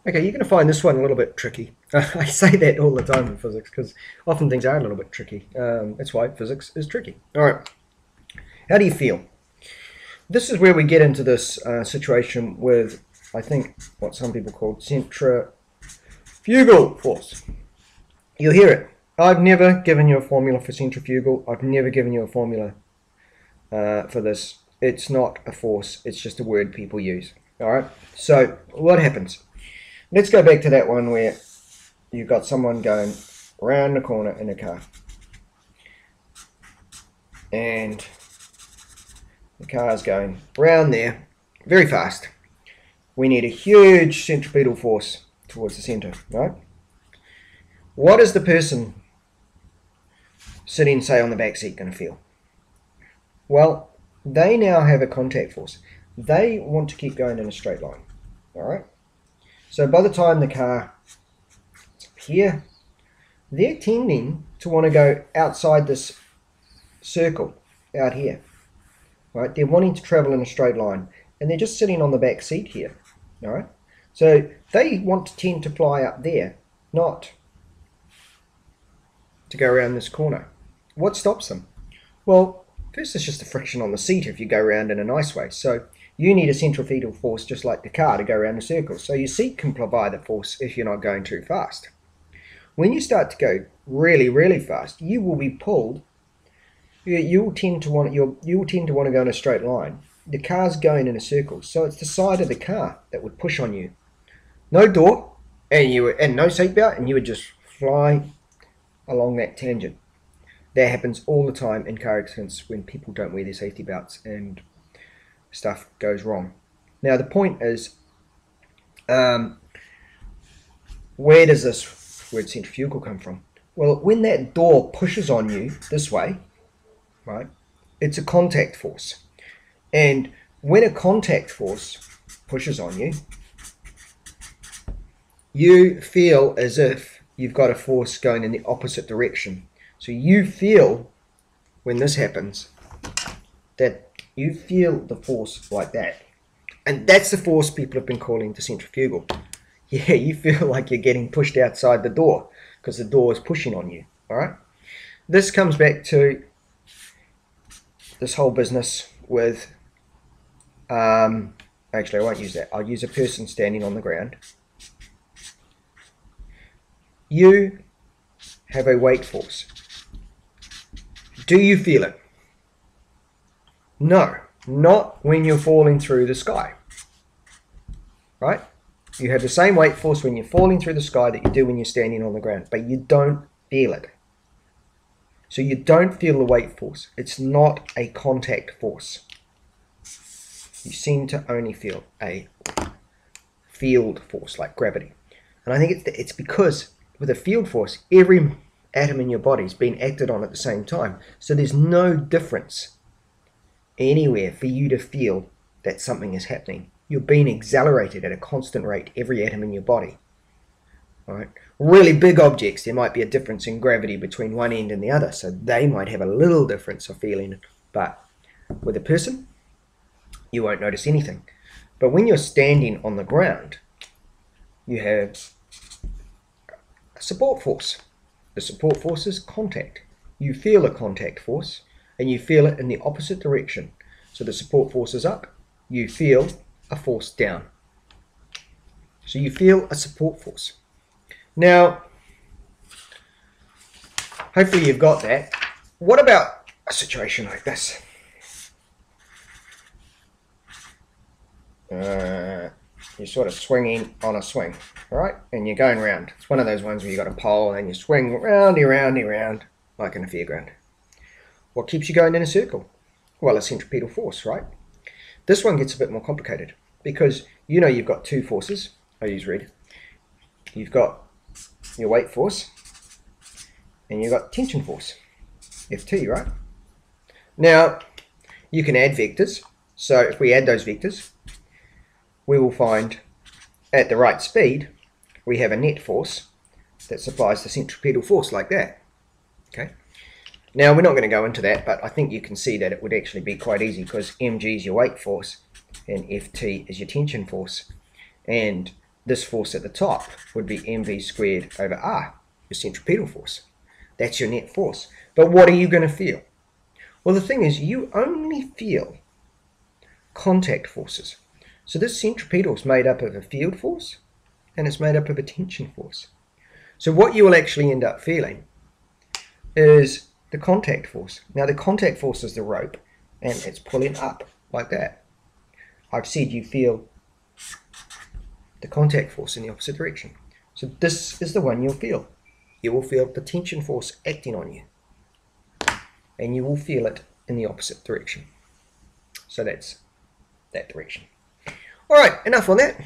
Okay, you're going to find this one a little bit tricky. I say that all the time in physics because often things are a little bit tricky. That's why physics is tricky. All right, how do you feel? This is where we get into this situation with, I think, what some people call centrifugal force. You'll hear it. I've never given you a formula for centrifugal. I've never given you a formula for this. It's not a force. It's just a word people use. All right, so what happens? Let's go back to that one where you've got someone going around the corner in a car. And the car's going round there very fast. We need a huge centripetal force towards the center, right? What is the person sitting, say, on the back seat going to feel? Well, they now have a contact force. They want to keep going in a straight line, all right? So by the time the car is up here, they're tending to want to go outside this circle out here, right? They're wanting to travel in a straight line, and they're just sitting on the back seat here, all right? So they want to tend to fly up there, not to go around this corner. What stops them? Well, first it's just the friction on the seat if you go around in a nice way. So you need a centrifugal force just like the car to go around the circle. So your seat can provide the force if you're not going too fast. When you start to go really, really fast, you will be pulled. You will tend to want to go in a straight line. The car's going in a circle, so it's the side of the car that would push on you. No door, and no seatbelt, and you would just fly along that tangent. That happens all the time in car accidents when people don't wear their safety belts and stuff goes wrong. Now the point is, where does this word centrifugal come from? Well, when that door pushes on you this way, right, it's a contact force. And when a contact force pushes on you, you feel as if you've got a force going in the opposite direction. So you feel, when this happens, that you feel the force like that. And that's the force people have been calling the centrifugal. Yeah, you feel like you're getting pushed outside the door because the door is pushing on you, all right? This comes back to this whole business with, actually I won't use that. I'll use a person standing on the ground. You have a weight force. Do you feel it? No, not when you're falling through the sky, right? You have the same weight force when you're falling through the sky that you do when you're standing on the ground, but you don't feel it. So you don't feel the weight force. It's not a contact force. You seem to only feel a field force like gravity. And I think it's because with a field force, every atom in your body is being acted on at the same time. So there's no difference anywhere for you to feel that something is happening. You're being accelerated at a constant rate, every atom in your body. All right. Really big objects, there might be a difference in gravity between one end and the other, so they might have a little difference of feeling, but with a person, you won't notice anything. But when you're standing on the ground, you have a support force. The support force is contact. You feel a contact force, and you feel it in the opposite direction. So the support force is up, you feel a force down. So you feel a support force. Now, hopefully you've got that. What about a situation like this? You're sort of swinging on a swing, right? And you're going round. It's one of those ones where you've got a pole and you swing roundy, roundy, round, like in a fairground. What keeps you going in a circle? Well, a centripetal force, right? This one gets a bit more complicated because you know you've got two forces. I use red. You've got your weight force and you've got tension force, Ft, right? Now, you can add vectors. So if we add those vectors, we will find at the right speed, we have a net force that supplies the centripetal force like that. Okay. Now, we're not going to go into that, but I think you can see that it would actually be quite easy because mg is your weight force and Ft is your tension force. And this force at the top would be mv squared over r, your centripetal force. That's your net force. But what are you going to feel? Well, the thing is, you only feel contact forces. So this centripetal is made up of a field force and it's made up of a tension force. So what you will actually end up feeling is the contact force. Now the contact force is the rope and it's pulling up like that. I've said you feel the contact force in the opposite direction. So this is the one you'll feel. You will feel the tension force acting on you and you will feel it in the opposite direction. So that's that direction. All right, enough on that.